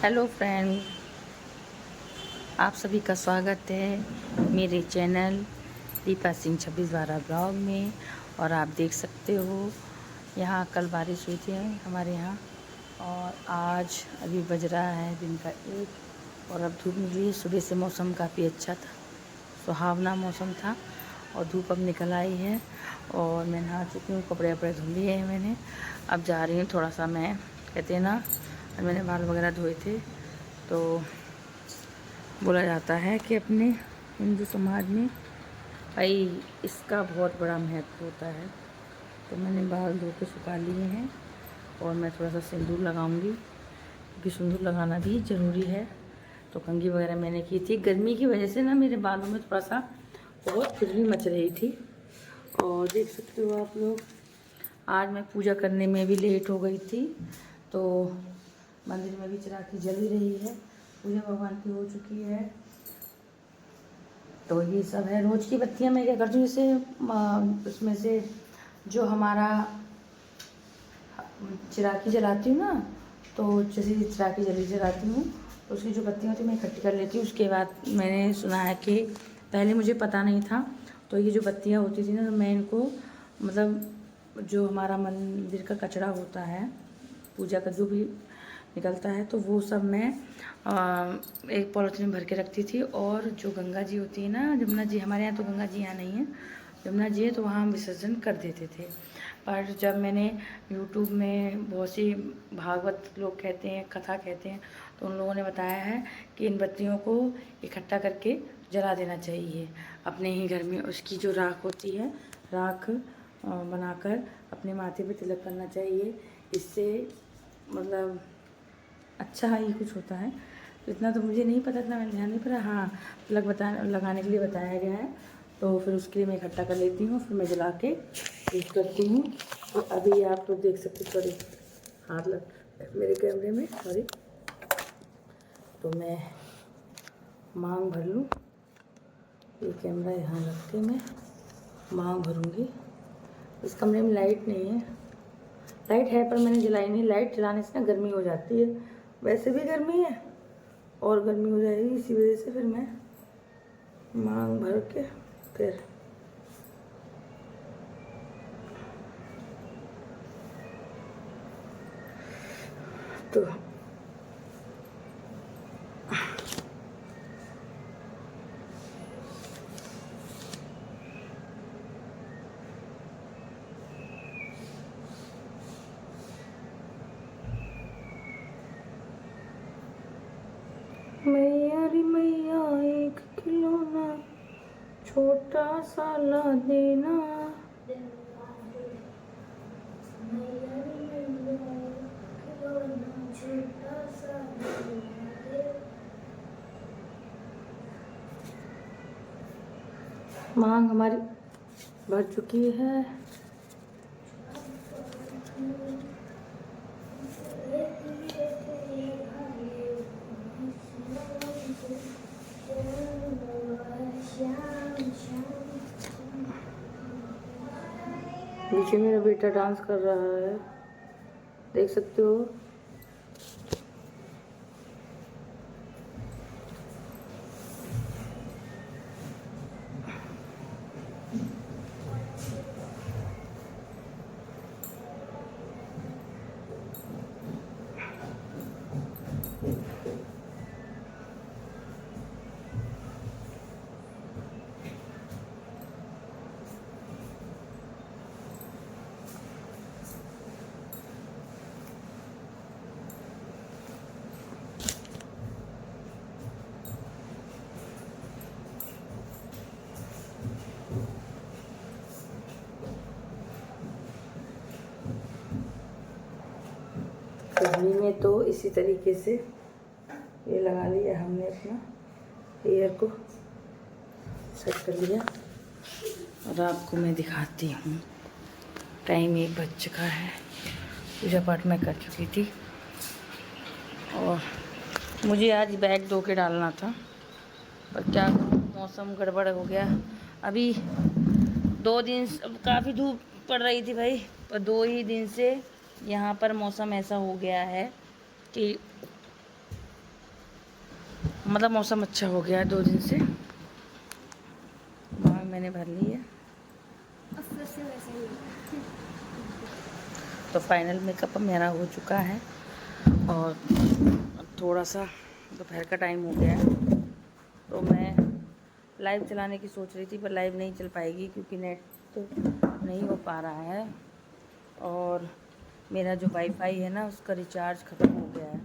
Hello friend, आप सभी का स्वागत है मेरे चैनल दीपा सिंह 26/12 ब्लॉग में। और आप देख सकते हो यहाँ कल बारिश हुई थी हमारे यहाँ, और आज अभी बज रहा है दिन का 1 और अब धूप निकली है। सुबह से मौसम काफ़ी अच्छा था, सुहावना मौसम था और धूप अब निकल आई है। और मैं नहा चुकी हूँ, कपड़े वपड़े धुल लिए हैं मैंने। अब जा रही हूँ थोड़ा सा, मैं कहते हैं ना, मैंने बाल वगैरह धोए थे। तो बोला जाता है कि अपने हिंदू समाज में भाई इसका बहुत बड़ा महत्व होता है। तो मैंने बाल धो के सुखा लिए हैं और मैं थोड़ा सा सिंदूर लगाऊंगी, क्योंकि सिंदूर लगाना भी ज़रूरी है। तो कंघी वगैरह मैंने की थी, गर्मी की वजह से ना मेरे बालों में थोड़ा सा बहुत खुजली मच रही थी। और देख सकते हो आप लोग, आज मैं पूजा करने में भी लेट हो गई थी। तो मंदिर में भी चिराग जल ही रही है, पूजा भगवान की हो चुकी है। तो ये सब है। रोज़ की बत्तियाँ मैं क्या करती हूँ, जैसे उसमें से जो हमारा चिरागी जलाती हूँ ना, तो जैसे चिरागी जलाती हूँ तो उसकी जो बत्तियाँ होती हैं मैं इकट्ठी कर लेती हूँ। उसके बाद मैंने सुना है कि पहले मुझे पता नहीं था, तो ये जो बत्तियाँ होती थी ना, तो मैं इनको मतलब जो हमारा मंदिर का कचरा होता है, पूजा का जो भी निकलता है, तो वो सब मैं एक पॉलिथीन में भर के रखती थी। और जो गंगा जी होती है ना, यमुना जी, हमारे यहाँ तो गंगा जी यहाँ नहीं है, यमुना जी है, तो वहाँ हम विसर्जन कर देते थे। पर जब मैंने यूट्यूब में बहुत सी भागवत लोग कहते हैं, कथा कहते हैं, तो उन लोगों ने बताया है कि इन बत्तियों को इकट्ठा करके जला देना चाहिए अपने ही घर में। उसकी जो राख होती है, राख बनाकर अपने माथे पे तिलक करना चाहिए। इससे मतलब अच्छा ही कुछ होता है। तो इतना तो मुझे नहीं पता, इतना मैंने ध्यान नहीं पड़ा। हाँ, लगाने के लिए बताया गया है, तो फिर उसके लिए मैं इकट्ठा कर लेती हूँ, फिर मैं जला के यूज़ करती हूँ। तो अभी आप लोग देख सकते, सॉरी हाथ लग मेरे कैमरे में, सॉरी। तो मैं मांग भर लूँ, ये कैमरा यहाँ रख के मैं मांग भरूँगी। इस कमरे में लाइट नहीं है, लाइट है पर मैंने जलाई नहीं। लाइट जलाने से ना गर्मी हो जाती है, वैसे भी गर्मी है और गर्मी हो जाएगी, इसी वजह से फिर मैं मांग भर के फिर तो मैया रे मैया, एक खिलौना छोटा सा ला देना। मांग हमारी भर चुकी है। नीचे मेरा बेटा डांस कर रहा है, देख सकते हो। कढ़ाई में तो इसी तरीके से ये लगा लिया हमने, अपना एयर को सेट कर लिया। और आपको मैं दिखाती हूँ, टाइम 1 बज चुका है। पूजा पाठ मैं कर चुकी थी और मुझे आज बैग धो के डालना था, पर क्या मौसम गड़बड़ हो गया। अभी 2 दिन काफ़ी धूप पड़ रही थी भाई, पर 2 ही दिन से यहाँ पर मौसम ऐसा हो गया है कि मतलब मौसम अच्छा हो गया है 2 दिन से। वहाँ मैंने भर ली है। तो फाइनल मेकअप मेरा हो चुका है और थोड़ा सा दोपहर का टाइम हो गया है, तो मैं लाइव चलाने की सोच रही थी, पर लाइव नहीं चल पाएगी क्योंकि नेट तो नहीं हो पा रहा है और मेरा जो वाईफाई है ना उसका रिचार्ज ख़त्म हो गया है।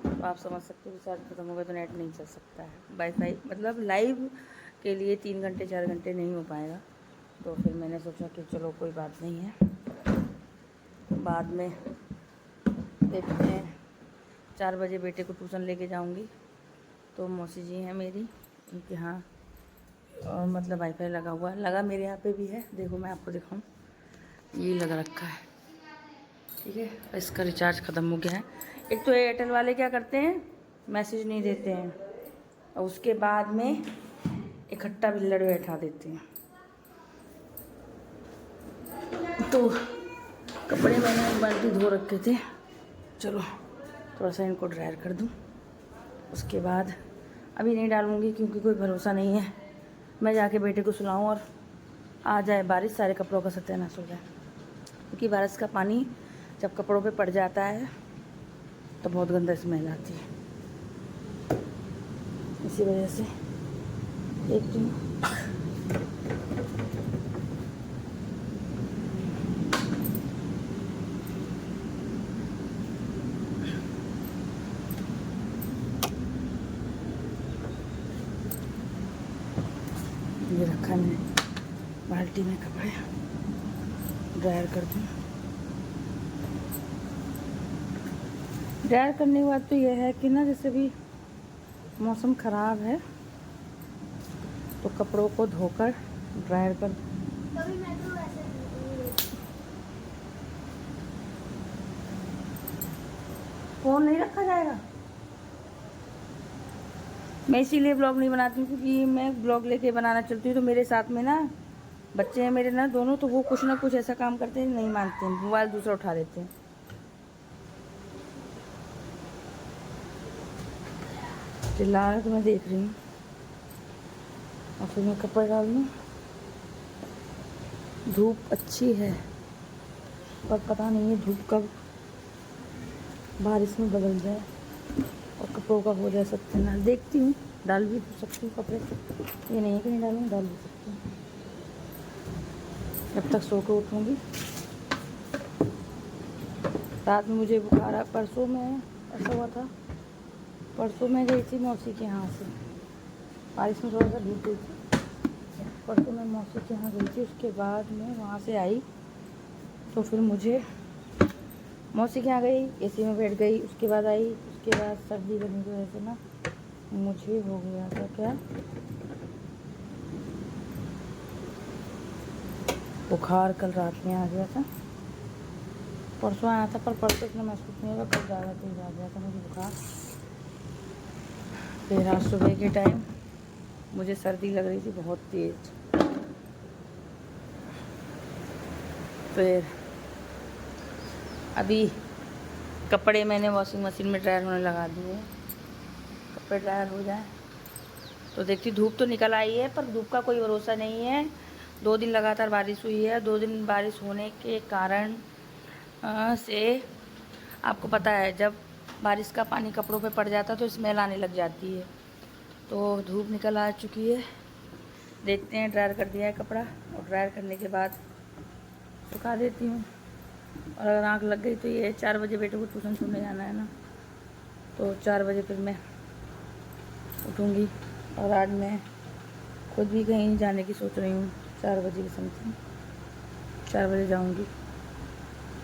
तो आप समझ सकते हो रिचार्ज ख़त्म हो गया तो नेट नहीं चल सकता है। वाईफाई मतलब लाइव के लिए 3 घंटे 4 घंटे नहीं हो पाएगा। तो फिर मैंने सोचा कि चलो कोई बात नहीं है, बाद में देखते हैं। 4 बजे बेटे को ट्यूशन लेके जाऊंगी। तो मौसी जी हैं मेरी, उनके यहाँ और मतलब वाईफाई लगा हुआ लगा मेरे यहाँ पे भी है। देखो मैं आपको दिखाऊं, ये लगा रखा है, ठीक है। इसका रिचार्ज ख़त्म हो गया है। एक तो एयरटेल वाले क्या करते हैं, मैसेज नहीं देते हैं और उसके बाद में इकट्ठा बिल्लड़ बैठा देते हैं। तो कपड़े मैंने बाल्टी धो रखे थे, चलो थोड़ा सा इनको ड्रायर कर दूं। उसके बाद अभी नहीं डालूंगी क्योंकि कोई भरोसा नहीं है, मैं जाके बेटे को सुलाऊं और आ जाए बारिश, सारे कपड़ों का सत्यानाश हो जाए। क्योंकि बारिश का पानी जब कपड़ों पे पड़ जाता है तो बहुत गंदा स्मेल आती है, इसी वजह से देखती हूँ। ये रखा मैंने बाल्टी में कपड़े, ड्रायर कर दूँ। ड्रायर करने के बाद तो यह है कि ना जैसे भी मौसम ख़राब है तो कपड़ों को धोकर ड्रायर कर। फ़ोन नहीं रखा जाएगा। मैं इसीलिए ब्लॉग नहीं बनाती हूँ क्योंकि मैं ब्लॉग लेके बनाना चलती हूँ तो मेरे साथ में ना बच्चे हैं मेरे ना दोनों, तो वो कुछ ना कुछ ऐसा काम करते हैं, नहीं मानते हैं, मोबाइल दूसरा उठा लेते हैं। चिल्ला रहे तो मैं देख रही हूँ और फिर मैं कपड़े डाल दूँ। धूप अच्छी है पर पता नहीं है धूप कब बारिश में बदल जाए और कपड़ों का हो जाए सत्यानाश। देखती हूँ, डाल भी सकती हूँ कपड़े, ये नहीं है कि नहीं डालूँ, डाल भी सकती हूँ। जब तक सो के उठूँगी। रात में मुझे बुखार आ, परसों में ऐसा हुआ था, परसों मैं गई थी मौसी के यहाँ से, बारिश में थोड़ा सा धूप हुई थी। परसों मैं मौसी के यहाँ गई थी, उसके बाद मैं वहाँ से आई तो फिर मुझे मौसी के यहाँ गई, एसी में बैठ गई, उसके बाद आई, उसके बाद सर्दी लगने की वजह से ना मुझे हो गया था क्या, बुखार कल रात में आ गया था। परसों आया था पर परसों इतना महसूस नहीं होगा, कल ज़्यादा तेज आ गया था मुझे बुखार। फिर आज सुबह के टाइम मुझे सर्दी लग रही थी बहुत तेज। फिर अभी कपड़े मैंने वॉशिंग मशीन में ड्रायर होने लगा दिए, कपड़े ड्रायर हो जाए तो देखती। धूप तो निकल आई है पर धूप का कोई भरोसा नहीं है। 2 दिन लगातार बारिश हुई है, 2 दिन बारिश होने के कारण से आपको पता है जब बारिश का पानी कपड़ों पे पड़ जाता है तो स्मेल आने लग जाती है। तो धूप निकल आ चुकी है, देखते हैं। ड्रायर कर दिया है कपड़ा और ड्रायर करने के बाद सुखा देती हूँ। और अगर आँख लग गई तो ये 4 बजे बेटे को ट्यूशन छोड़ने जाना है ना, तो 4 बजे फिर मैं उठूँगी। और आज मैं खुद भी कहीं जाने की सोच रही हूँ, 4 बजे की समथिंग 4 बजे जाऊँगी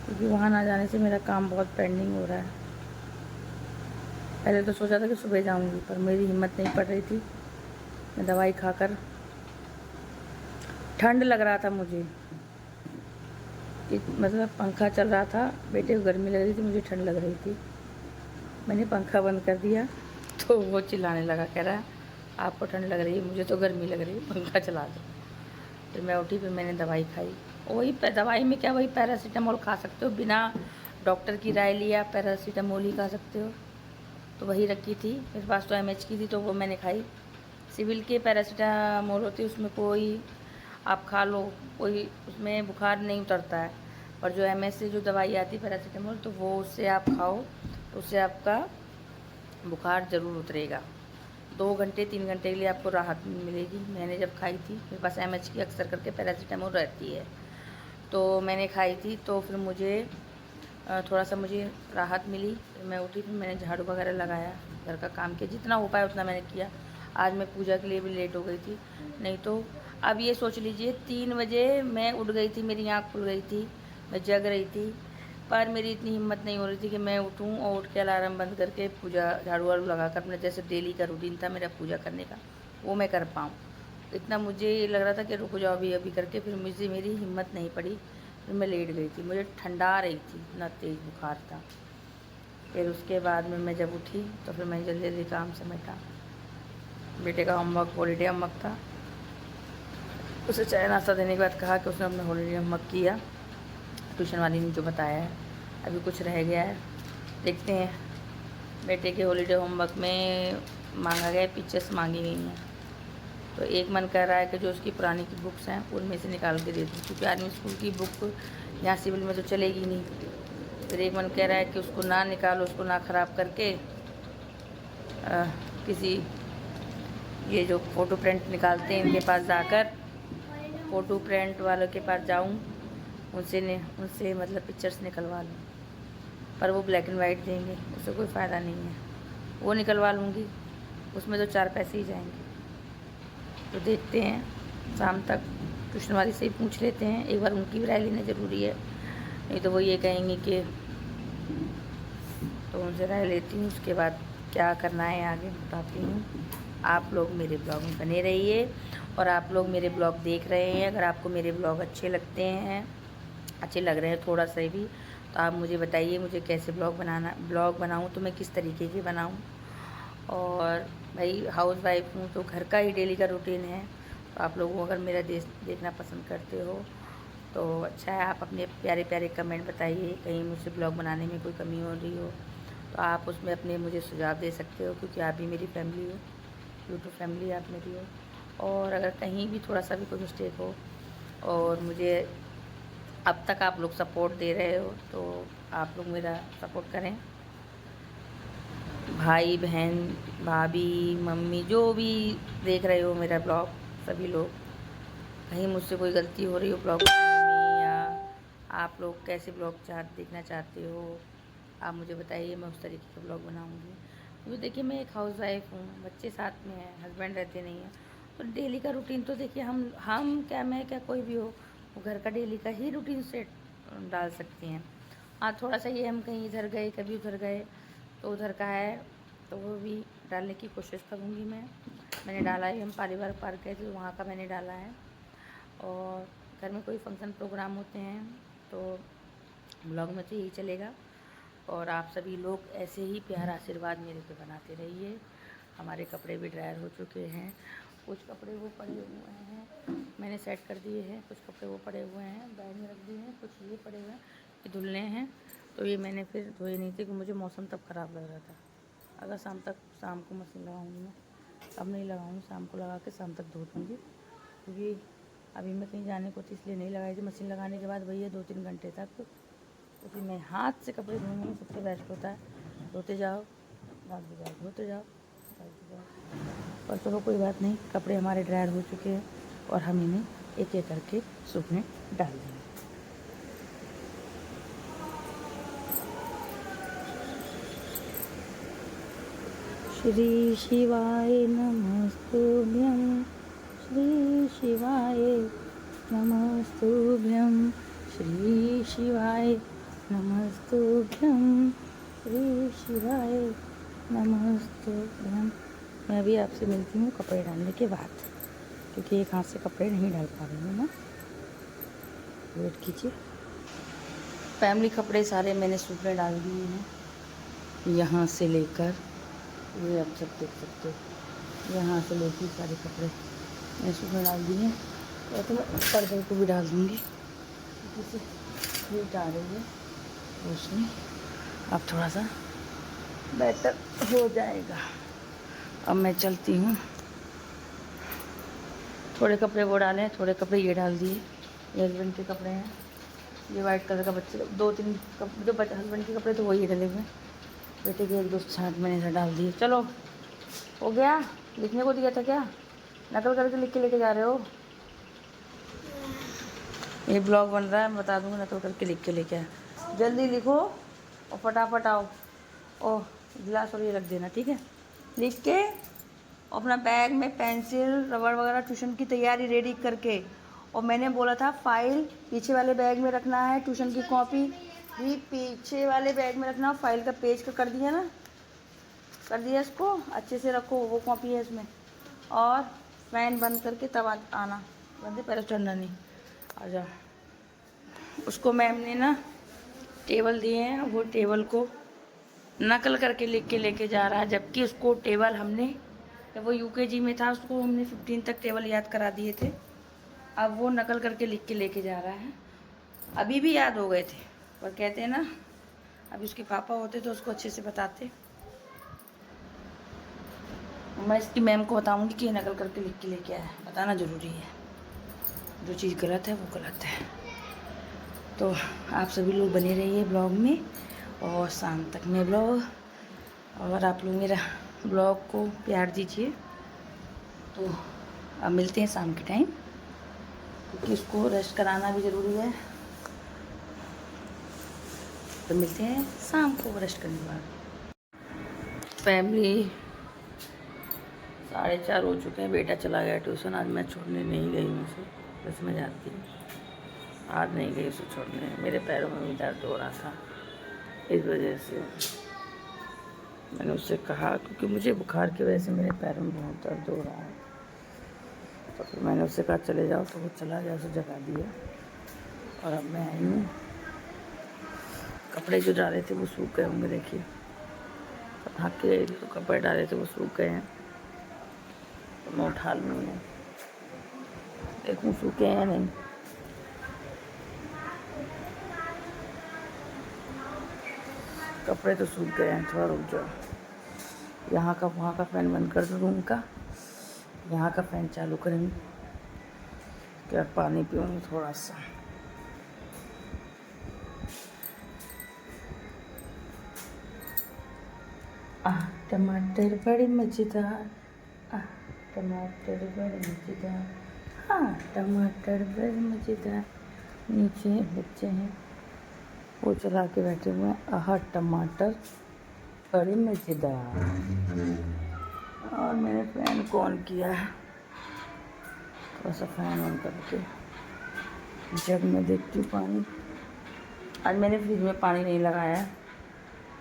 क्योंकि वहाँ ना जाने से मेरा काम बहुत पेंडिंग हो रहा है। पहले तो सोचा था कि सुबह जाऊँगी पर मेरी हिम्मत नहीं पड़ रही थी। मैं दवाई खाकर, ठंड लग रहा था मुझे कि मतलब पंखा चल रहा था, बेटे को गर्मी लग रही थी, मुझे ठंड लग रही थी। मैंने पंखा बंद कर दिया तो वो चिल्लाने लगा, कह रहा आपको ठंड लग रही है, मुझे तो गर्मी लग रही है, पंखा चला दो। फिर मैं उठी, फिर मैंने दवाई खाई। वही दवाई में क्या, वही पैरासीटामोल खा सकते हो, बिना डॉक्टर की राय लिया पैरासीटामोल ही खा सकते हो। तो वही रखी थी मेरे पास, तो MH की थी तो वो मैंने खाई। सिविल के पैरासीटामोल होती है, उसमें कोई आप खा लो, कोई उसमें बुखार नहीं उतरता है। और जो MS से जो दवाई आती है पैरासीटामोल, तो वो उससे आप खाओ तो उससे आपका बुखार ज़रूर उतरेगा। 2 घंटे 3 घंटे के लिए आपको राहत मिलेगी। मैंने जब खाई थी, मेरे पास MH की अक्सर करके पैरासीटामोल रहती है, तो मैंने खाई थी, तो फिर मुझे थोड़ा सा मुझे राहत मिली। फिर मैं उठी, फिर मैंने झाड़ू वगैरह लगाया, घर का काम किया, जितना हो पाया उतना मैंने किया। आज मैं पूजा के लिए भी लेट हो गई थी, नहीं तो अब ये सोच लीजिए 3 बजे मैं उठ गई थी, मेरी आँख खुल गई थी, मैं जग रही थी, पर मेरी इतनी हिम्मत नहीं हो रही थी कि मैं उठूँ और उठ के अलार्म बंद करके पूजा झाड़ू वाड़ू लगा कर अपने जैसे डेली का रूटीन था मेरा पूजा करने का, वो मैं कर पाऊँ। इतना मुझे लग रहा था कि रुक जाओ अभी अभी करके, फिर मुझे मेरी हिम्मत नहीं पड़ी, फिर मैं लेट गई थी। मुझे ठंडा रही थी, इतना तेज़ बुखार था। फिर उसके बाद में मैं जब उठी तो फिर मैंने जल्दी जल्दी काम समेटा। बेटे का होमवर्क, हॉलीडे होमवर्क था, उसे चाय नाश्ता देने के बाद कहा कि उसने अपना हॉलीडे होमवर्क किया, ट्यूशन वाली ने जो बताया है। अभी कुछ रह गया है, देखते हैं। बेटे के हॉलीडे होमवर्क में मांगा गया, पिक्चर्स मांगी गई हैं, तो एक मन कर रहा है कि जो उसकी पुरानी की बुक्स हैं उनमें से निकाल के दे दूँ, क्योंकि आर्मी स्कूल की बुक यहाँ सिविल में तो चलेगी नहीं। फिर एक मन कह रहा है कि उसको ना निकालो, उसको ना ख़राब करके किसी ये जो फ़ोटो प्रिंट निकालते हैं इनके पास जाकर, फ़ोटो प्रिंट वालों के पास जाऊँ, उनसे मतलब पिक्चर्स निकलवा लूँ। पर वो ब्लैक एंड वाइट देंगे, उससे कोई फ़ायदा नहीं है। वो निकलवा लूँगी, उसमें तो 4 पैसे ही जाएंगे। तो देखते हैं, शाम तक ट्यूशन वाली से ही पूछ लेते हैं, एक बार उनकी भी राय लेना ज़रूरी है, नहीं तो वो ये कहेंगे कि, तो उनसे राय लेती हूँ, उसके बाद क्या करना है आगे बताती हूँ। आप लोग मेरे ब्लॉग में बने रहिए, और आप लोग मेरे ब्लॉग देख रहे हैं, अगर आपको मेरे ब्लॉग अच्छे लगते हैं, अच्छे लग रहे हैं थोड़ा सा भी, तो आप मुझे बताइए मुझे कैसे ब्लॉग बनाऊँ, तो मैं किस तरीके के बनाऊँ। और भाई हाउस वाइफ हूँ, तो घर का ही डेली का रूटीन है, तो आप लोग अगर मेरा देखना पसंद करते हो तो अच्छा है। आप अपने प्यारे प्यारे कमेंट बताइए, कहीं मुझसे ब्लॉग बनाने में कोई कमी हो रही हो तो आप उसमें अपने मुझे सुझाव दे सकते हो, क्योंकि आप भी मेरी फैमिली हो, यूट्यूब फैमिली आप मेरी हो। और अगर कहीं भी थोड़ा सा भी कोई मिस्टेक हो और मुझे अब तक आप लोग सपोर्ट दे रहे हो, तो आप लोग मेरा सपोर्ट करें। भाई बहन भाभी मम्मी जो भी देख रहे हो मेरा ब्लॉग, सभी लोग, कहीं मुझसे कोई गलती हो रही हो ब्लॉग बनाने में, या आप लोग कैसे ब्लॉग देखना चाहते हो, आप मुझे बताइए, मैं उस तरीके का ब्लॉग बनाऊँगी। क्योंकि देखिए मैं एक हाउस वाइफ हूँ, बच्चे साथ में हैं, हस्बैंड रहते नहीं हैं, तो डेली का रूटीन तो देखिए हम क्या, मैं क्या, कोई भी हो, वो घर का डेली का ही रूटीन सेट डाल सकती हैं। हाँ थोड़ा सा ये हम कहीं इधर गए कभी उधर गए तो उधर का है, तो वो भी डालने की कोशिश करूँगी मैंने डाला है, हम पालीवाल पार्क गए थे तो वहाँ का मैंने डाला है। और घर में कोई फंक्शन प्रोग्राम होते हैं तो ब्लॉग में तो यही चलेगा। और आप सभी लोग ऐसे ही प्यार आशीर्वाद मेरे पे बनाते रहिए। हमारे कपड़े भी ड्रायर हो चुके हैं, कुछ कपड़े वो पड़े हुए हैं, मैंने सेट कर दिए हैं, कुछ कपड़े वो पड़े हुए हैं बैग में रख दिए हैं, कुछ ये पड़े हुए हैं कि धुलने हैं, तो ये मैंने फिर धोए नहीं थे क्योंकि मुझे मौसम तब ख़राब लग रहा था। अगर शाम को मशीन लगाऊंगी मैं, अब नहीं लगाऊंगी, शाम को लगा के शाम तक धो दूँगी, क्योंकि अभी मैं कहीं जाने को थी इसलिए नहीं लगाई थी। मशीन लगाने के बाद वही है 2-3 घंटे तक, तो फिर मैं हाथ से कपड़े धोने में सबसे बेस्ट होता है, धोते जाओ डालते जाओ, धोते जाओ डालते जाओ। पर चलो कोई बात नहीं, कपड़े हमारे ड्रायर हो चुके हैं और हम इन्हें एक एक करके सूखने डाल देंगे। श्री शिवाय नमस्तुभ्यं, श्री शिवाय नमस्तुभ्यं, श्री शिवाय नमस्तुभ्यं, श्री शिवाय नमस्तुभ्यं। मैं अभी आपसे मिलती हूँ कपड़े डालने के बाद, क्योंकि एक हाथ से कपड़े नहीं डाल पा रही हूँ ना, वेट कीजिए। फैमिली कपड़े सारे मैंने सूखने डाल दिए हैं, यहाँ से लेकर ये आप सब देख सकते हो, यहाँ से लेकर सारे कपड़े मैंने सूखने डाल दिए हैं। तो मैं पर्दे को भी डाल दूँगी, जैसे हीट आ रही है रोशनी। अब थोड़ा सा बेटर हो जाएगा। अब मैं चलती हूँ। थोड़े कपड़े वो डाले, थोड़े कपड़े ये डाल दिए। ये हस्बैंड के कपड़े हैं, ये वाइट कलर का बच्चे 2-3 जो हस्बैंड के कपड़े तो वही डले हुए हैं। बेटे के 1-2 शर्ट मैंने ऐसा डाल दिए। चलो हो गया। लिखने को दिया था क्या? नकल करके लिख के लेके जा रहे हो? ये ब्लॉग बन रहा है, मैं बता दूँगी। नकल करके लिख के लेके आए। जल्दी लिखो और फटाफट आओ। ओह गिलास और ये रख देना, ठीक है? लिख के अपना बैग में पेंसिल रबड़ वगैरह ट्यूशन की तैयारी रेडी करके। और मैंने बोला था फाइल पीछे वाले बैग में रखना है, ट्यूशन की कॉपी भी पीछे वाले बैग में रखना। फाइल का पेज का कर दिया ना, कर दिया। इसको अच्छे से रखो, वो कॉपी है इसमें। और फैन बंद करके तब आना। बंद है, पहले चढ़ना नहीं। आ जाओ। उसको मैम ने ना टेबल दिए हैं, वो टेबल को नकल करके लिख के लेके जा रहा है। जबकि उसको टेबल हमने, जब वो यूकेजी में था, उसको हमने 15 तक टेबल याद करा दिए थे। अब वो नकल करके लिख के लेके जा रहा है। अभी भी याद हो गए थे, पर कहते हैं ना, अभी उसके पापा होते तो उसको अच्छे से बताते। मैं इसकी मैम को बताऊंगी कि ये नकल करके लिख के लेके आया। बताना ज़रूरी है, जो चीज़ गलत है वो गलत है। तो आप सभी लोग बने रहिए ब्लॉग में, और शाम तक में ब्लॉग, और आप लोग मेरा ब्लॉग को प्यार दीजिए। तो अब मिलते हैं शाम के टाइम, क्योंकि उसको रेस्ट कराना भी ज़रूरी है। तो मिलते हैं शाम को रेस्ट करने के बाद। फैमिली 4:30 हो चुके हैं। बेटा चला गया ट्यूशन। आज मैं छोड़ने नहीं गई हूँ उसे, बस मैं जाती हूँ। आज नहीं गई उसे छोड़ने, मेरे पैरों में भी दर्द हो रहा था, इस वजह से मैंने उससे कहा, क्योंकि मुझे बुखार की वजह से मेरे पैरों में बहुत दर्द हो रहा है। तो फिर मैंने उससे कहा चले जाओ, तो वो चला गया, उसे जगा दिया। और अब मैं आई हूँ। कपड़े जो डाले थे वो सूख गए होंगे, देखिए। ढक के गई थी तो कपड़े डाले थे वो सूख गए हैं, तो मैं उठा लूँगी। देखूँ सूखे हैं या नहीं। कपड़े तो सूख गए हैं। थोड़ा रुक जाओ। यहाँ का वहाँ का फ़ैन बंद कर दूँ रूम का, यहाँ का फ़ैन चालू करेंगे। क्या पानी पीऊँगी थोड़ा सा। टमाटर बड़े मज़ेदार, टमाटर बड़े मज़ेदार, हाँ टमाटर बड़े मज़ेदार। नीचे बच्चे हैं, वो चला के बैठे हुए हैं। टमाटर बड़े मज़ेदार। और मैंने फ़ैन को ऑन किया है, थोड़ा सा फ़ैन ऑन करके जग में देखती हूँ पानी। आज मैंने फ्रिज में पानी नहीं लगाया,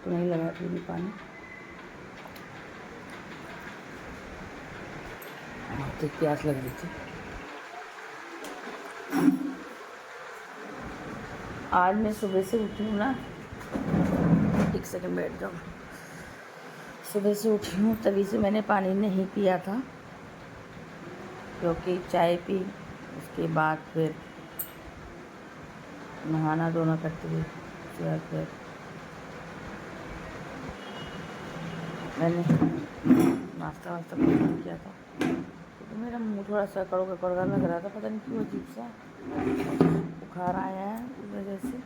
तो नहीं लगाया फ्रिज में पानी। तो प्यास लग रही थी। आज मैं सुबह से उठी हूँ ना, एक सेकंड बैठ जाओ। सुबह से उठी हूँ तभी से मैंने पानी नहीं पिया था, क्योंकि चाय पी, उसके बाद फिर नहाना धोना करती हुई, फिर मैंने नाश्ता वास्ता कुछ नहीं किया था, तो मेरा मुंह थोड़ा सा कड़वा कड़वा लग रहा था। पता नहीं क्यों, अजीब सा बुखार आया है इस वजह से।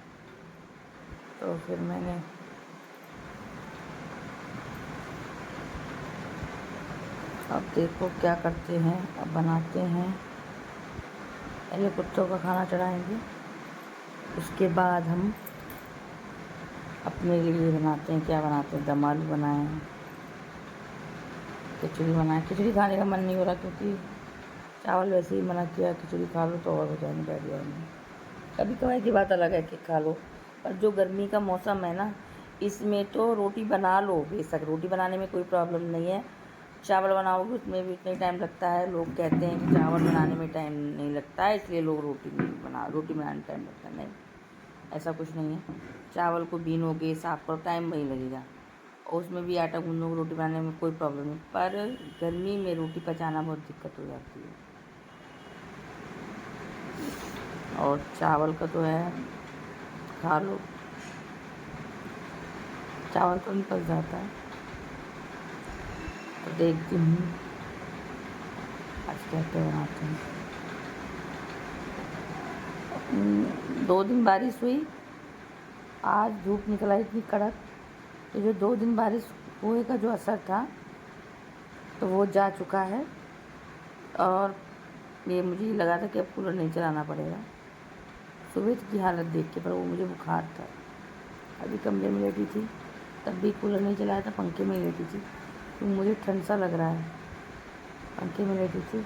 तो फिर मैंने अब देखो क्या करते हैं। अब बनाते हैं, पहले कुत्तों का खाना चढ़ाएंगे, उसके बाद हम अपने लिए बनाते हैं। क्या बनाते हैं? दम आलू बनाए हैं, खिचड़ी बनाए। खिचड़ी खाने का मन नहीं हो रहा, क्योंकि चावल वैसे ही मना किया। खिचड़ी खा लो तो और हो जाएंगे, बैठ जाएंगे। कभी कभार की बात अलग है कि खा लो, पर जो गर्मी का मौसम है ना, इसमें तो रोटी बना लो। बेशक रोटी बनाने में कोई प्रॉब्लम नहीं है, चावल बनाओगे उसमें भी उतना ही टाइम लगता है। लोग कहते हैं कि चावल बनाने में टाइम नहीं लगता है, इसलिए लोग रोटी बनाने में टाइम लगता है। नहीं, ऐसा कुछ नहीं है। चावल को बीनोगे, साफ करो, टाइम वही लगेगा। और उसमें भी आटा गूंदोगे, रोटी बनाने में कोई प्रॉब्लम नहीं। पर गर्मी में रोटी पचाना बहुत दिक्कत हो जाती है। और चावल का तो है, खा लो, चावल तो नहीं पच जाता है। तो देखती हूँ आज क्या क्या बनाते हैं। 2 दिन बारिश हुई, आज धूप निकला इतनी कड़क। तो जो 2 दिन बारिश हुए का जो असर था तो वो जा चुका है, और ये मुझे लगा था कि अब कूलर नहीं चलाना पड़ेगा। सुबह की हालत देख के, पर वो मुझे बुखार था। अभी कमरे में लेटी थी तब भी कूलर नहीं चलाया था, पंखे में लेटी थी, तो मुझे ठंड सा लग रहा है। पंखे में लेटी थी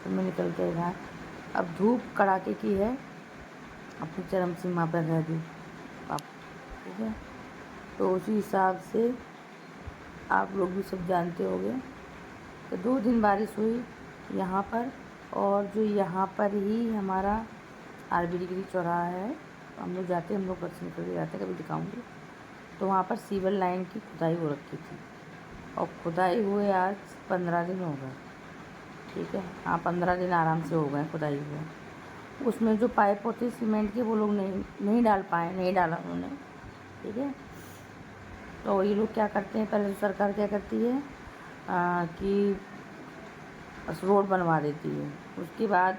तो मैं निकल के बाहर। अब धूप कड़ाके की है, अपनी चरम सीमा पर रह दी आप, ठीक है। तो उसी हिसाब से आप लोग भी सब जानते होंगे। तो 2 दिन बारिश हुई यहाँ पर, और जो यहाँ पर ही हमारा RB डिग्री चौराहा है, हम लोग जाते हैं, हम लोग बस निकल के जाते हैं, कभी दिखाऊंगी। तो वहाँ पर सीवर लाइन की खुदाई हो रखी थी, और खुदाई हुए आज 15 दिन हो गए, ठीक है। हाँ, 15 दिन आराम से हो गए खुदाई हुए। उसमें जो पाइप होती है सीमेंट की, वो लोग नहीं डाल पाए, नहीं डाला उन्होंने, ठीक है। तो ये लोग क्या करते हैं, पहले तो सरकार क्या करती है कि बस रोड बनवा देती है, उसके बाद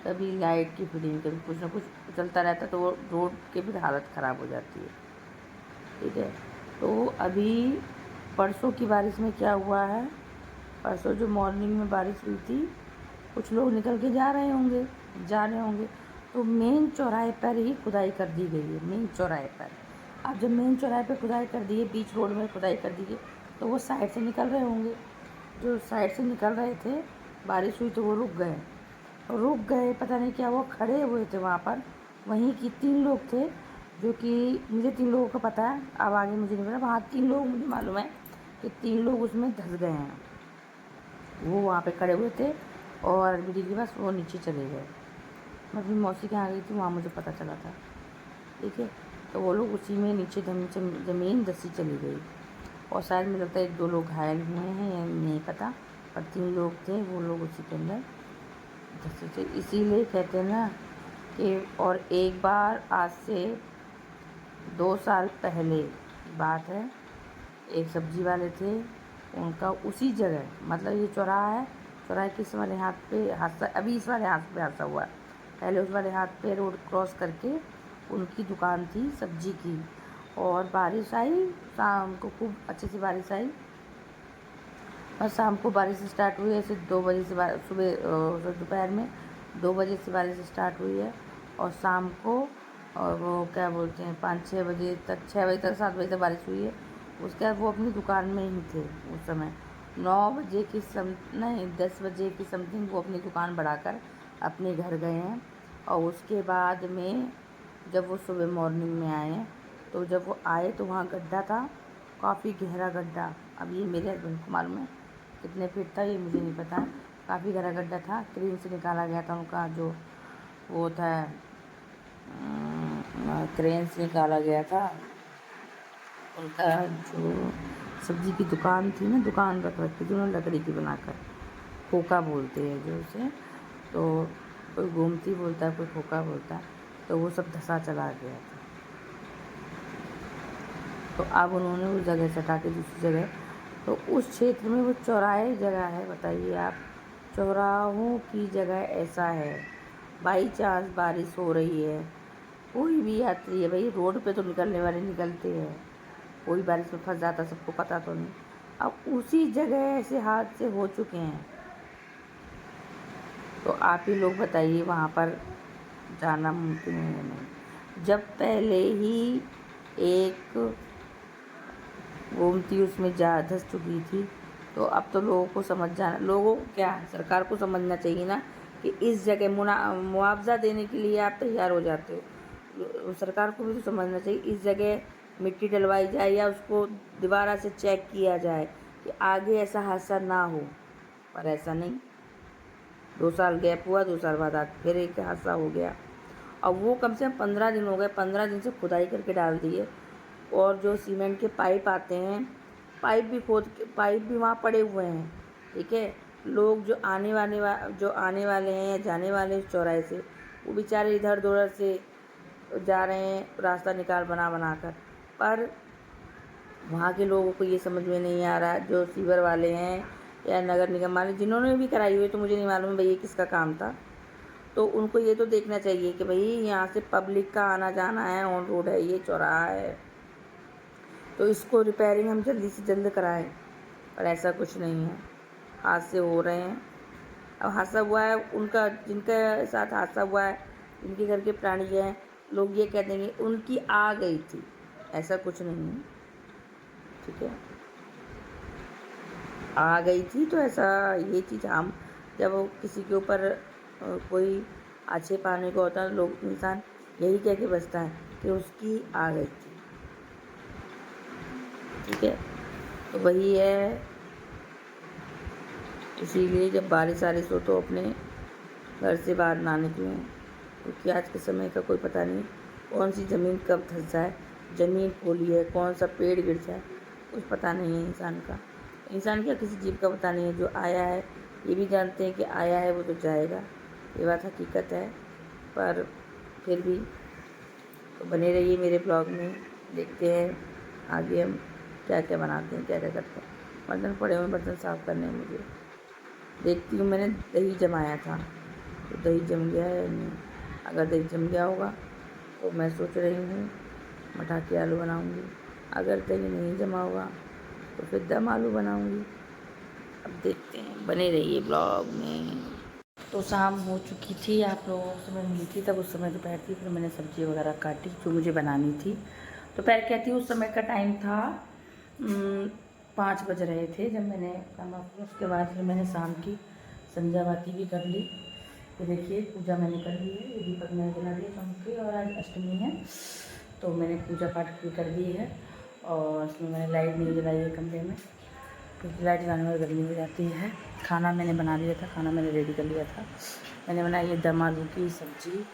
कभी लाइट की फिटिंग, कभी कुछ ना कुछ चलता रहता है, तो वो रोड की भी हालत ख़राब हो जाती है, ठीक है। तो अभी परसों की बारिश में क्या हुआ है, परसों जो मॉर्निंग में बारिश हुई थी, कुछ लोग निकल के जा रहे होंगे, तो मेन चौराहे पर ही खुदाई कर दी गई है, मेन चौराहे पर। अब जब मेन चौराहे पर खुदाई कर दी है, बीच रोड में खुदाई कर दी है, तो वो साइड से निकल रहे होंगे। जो साइड से निकल रहे थे, बारिश हुई तो वो रुक गए, पता नहीं क्या वो खड़े हुए थे वहाँ पर। वहीं की 3 लोग थे, जो कि मुझे 3 लोगों का पता है, अब आगे मुझे नहीं पता। वहाँ 3 लोग मुझे मालूम है कि 3 लोग उसमें धंस गए हैं। वो वहाँ पे खड़े हुए थे और RB डिग्री के पास वो नीचे चले गए। मैं अपनी मौसी के यहाँ गई थी, वहाँ मुझे पता चला था, ठीक है। तो वो लोग उसी में नीचे ज़मीन धंसी चली गई, और शायद मुझे लगता है 1-2 लोग घायल हुए हैं, या नहीं पता, पर 3 लोग थे, वो लोग उसी के अंदर धंसे थे। इसीलिए कहते हैं ना कि, और एक बार आज से 2 साल पहले बात है, एक सब्जी वाले थे, उनका उसी जगह, मतलब ये चौराहा है, चौराहे के इस वाले हाथ पे हादसा, अभी इस वाले हाथ पे हादसा हुआ है, पहले उस वाले हाथ पे रोड क्रॉस करके उनकी दुकान थी सब्जी की, और बारिश आई शाम को, खूब अच्छे से बारिश आई, और शाम को बारिश स्टार्ट हुई, ऐसे 2 बजे से सुबह दोपहर में 2 बजे से बारिश स्टार्ट हुई है, और शाम को, और वो क्या बोलते हैं 5-6 बजे तक, 6 बजे तक, 7 बजे तक बारिश हुई है। उसके बाद वो अपनी दुकान में ही थे उस समय। 9 बजे की नहीं 10 बजे की समथिंग वो अपनी दुकान बढ़ाकर अपने घर गए हैं, और उसके बाद में जब वो सुबह मॉर्निंग में आए हैं, तो जब वो आए तो वहाँ गड्ढा था, काफ़ी गहरा गड्ढा। अब ये मेरे हस्बैंड को मालूम है कितने फीट था, ये मुझे नहीं पता। काफ़ी गहरा गड्ढा था, क्रेन से निकाला गया था उनका, जो वो था क्रेन से निकाला गया था उनका, जो सब्जी की दुकान थी ना, दुकान रख रखी थी उन्होंने लकड़ी की बनाकर, खोखा बोलते हैं जो उसे, तो कोई गोमती बोलता है, कोई खोखा बोलता है, तो वो सब धंसा चला गया था। तो अब उन्होंने उस जगह से हटा के दूसरी जगह, तो उस क्षेत्र में वो चौराहे जगह है, बताइए आप, चौराहों की जगह ऐसा है, बाई चांस बारिश हो रही है, कोई भी यात्री है भाई, रोड पे तो निकलने वाले निकलते हैं, कोई बारिश में फंस जाता, सबको पता तो नहीं। अब उसी जगह ऐसे हादसे हो चुके हैं, तो आप ही लोग बताइए वहाँ पर जाना मुमकिन है या नहीं। जब पहले ही एक गोमती उसमें जा धंस चुकी थी, तो अब तो लोगों को समझ जाना, लोगों को क्या, सरकार को समझना चाहिए ना कि इस जगह मुआवजा देने के लिए आप तैयार हो जाते हो। सरकार को भी तो समझना चाहिए, इस जगह मिट्टी डलवाई जाए, या उसको दोबारा से चेक किया जाए कि आगे ऐसा हादसा ना हो, पर ऐसा नहीं। 2 साल गैप हुआ, 2 साल बाद आज फिर एक हादसा हो गया। अब वो कम से कम 15 दिन हो गए, 15 दिन से खुदाई करके डाल दिए, और जो सीमेंट के पाइप आते हैं, पाइप भी वहाँ पड़े हुए हैं, ठीक है। लोग जो आने वाले हैं या जाने वाले हैं चौराहे से, वो बेचारे इधर उधर से जा रहे हैं, रास्ता निकाल बना कर, पर वहाँ के लोगों को ये समझ में नहीं आ रहा, जो सीवर वाले हैं या नगर निगम वाले, जिन्होंने भी कराई हुई, तो मुझे नहीं मालूम भई ये किसका काम था। तो उनको ये तो देखना चाहिए कि भाई यहाँ से पब्लिक का आना जाना है, ऑन रोड है, ये चौराहा है, तो इसको रिपेयरिंग हम जल्दी से जल्द कराएं। पर ऐसा कुछ नहीं है, हादसे हो रहे हैं। अब हादसा हुआ है उनका, जिनके साथ हादसा हुआ है, जिनके घर के प्राणी हैं, लोग ये कह देंगे उनकी आ गई थी, ऐसा कुछ नहीं है, ठीक है। आ गई थी तो ऐसा, ये चीज़ हम जब किसी के ऊपर कोई आक्षेप आने को होता है, लोग इंसान यही कह के बचता है कि उसकी आ गई थी, ठीक है। तो वही है, इसीलिए जब बारिश हो तो अपने घर से बाहर ना निकलें, क्योंकि आज के समय का कोई पता नहीं कौन सी ज़मीन कब धंस जाए, ज़मीन पोली है, कौन सा पेड़ गिर जाए, कुछ पता नहीं है इंसान का। इंसान क्या, किसी जीव का पता नहीं है। जो आया है ये भी जानते हैं कि आया है वो तो जाएगा, ये बात हकीकत है। पर फिर भी तो बने रहिए मेरे ब्लॉग में, देखते हैं आगे हम क्या क्या बनाते हैं, क्या क्या करते हैं। बर्तन पड़े हुए, बर्तन साफ़ करने हैं मुझे, देखती हूँ। मैंने दही जमाया था, तो दही जम गया है या नहीं। अगर दही जम गया होगा तो मैं सोच रही हूँ मठा के आलू बनाऊँगी, अगर दही नहीं जमा होगा तो फिर दम आलू बनाऊँगी। अब देखते हैं, बने रहिए ब्लॉग में। तो शाम हो चुकी थी, आप लोगों से मैं मिली थी तब, उस समय दोपहर थी। फिर मैंने सब्ज़ी वगैरह काटी जो मुझे बनानी थी। दोपहर क्या थी, उस समय का टाइम था 5 बज रहे थे जब मैंने खाना किया। उसके बाद फिर मैंने शाम की संध्या बाती भी कर ली। तो देखिए पूजा मैंने कर ली है, ये दीपक मैंने जला दिया चौक पे, और आज अष्टमी है तो मैंने पूजा पाठ भी कर दी है। और इसमें मैंने लाइट नहीं जलाई है कमरे में, क्योंकि लाइट जलाने में गर्मी हो जाती है। खाना मैंने बना लिया था, खाना मैंने रेडी कर लिया था। मैंने बनाई है दम आलू की सब्ज़ी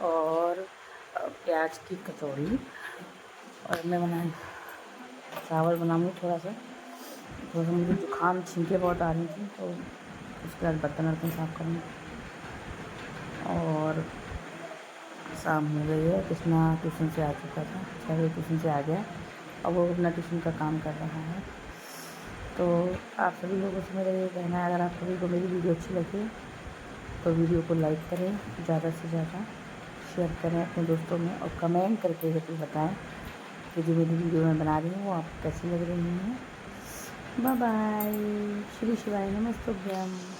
और प्याज की कचौड़ी, और मैं बनाई चावल बनाऊँगी। थोड़ा सा मुझे जुकाम छींके बहुत आ रही थी, तो उसके बाद बर्तन साफ़ करूँगी। और शाम हो गई है, कृष्णा ट्यूशन से आ चुका था, 6 बजे ट्यूशन से आ गया, और वो अपना ट्यूशन का काम कर रहा है। तो आप सभी लोगों से मेरा ये कहना है, अगर आप सभी को मेरी वीडियो अच्छी लगे तो वीडियो को लाइक करें, ज़्यादा से ज़्यादा शेयर करें अपने दोस्तों में, और कमेंट करके ज़रूर बताएं कि जो मेरी वीडियो मैं बना रही हूँ वो आपको कैसी लग रही है। बाय बाय, श्री शिवाय नमस्तुभ्यम।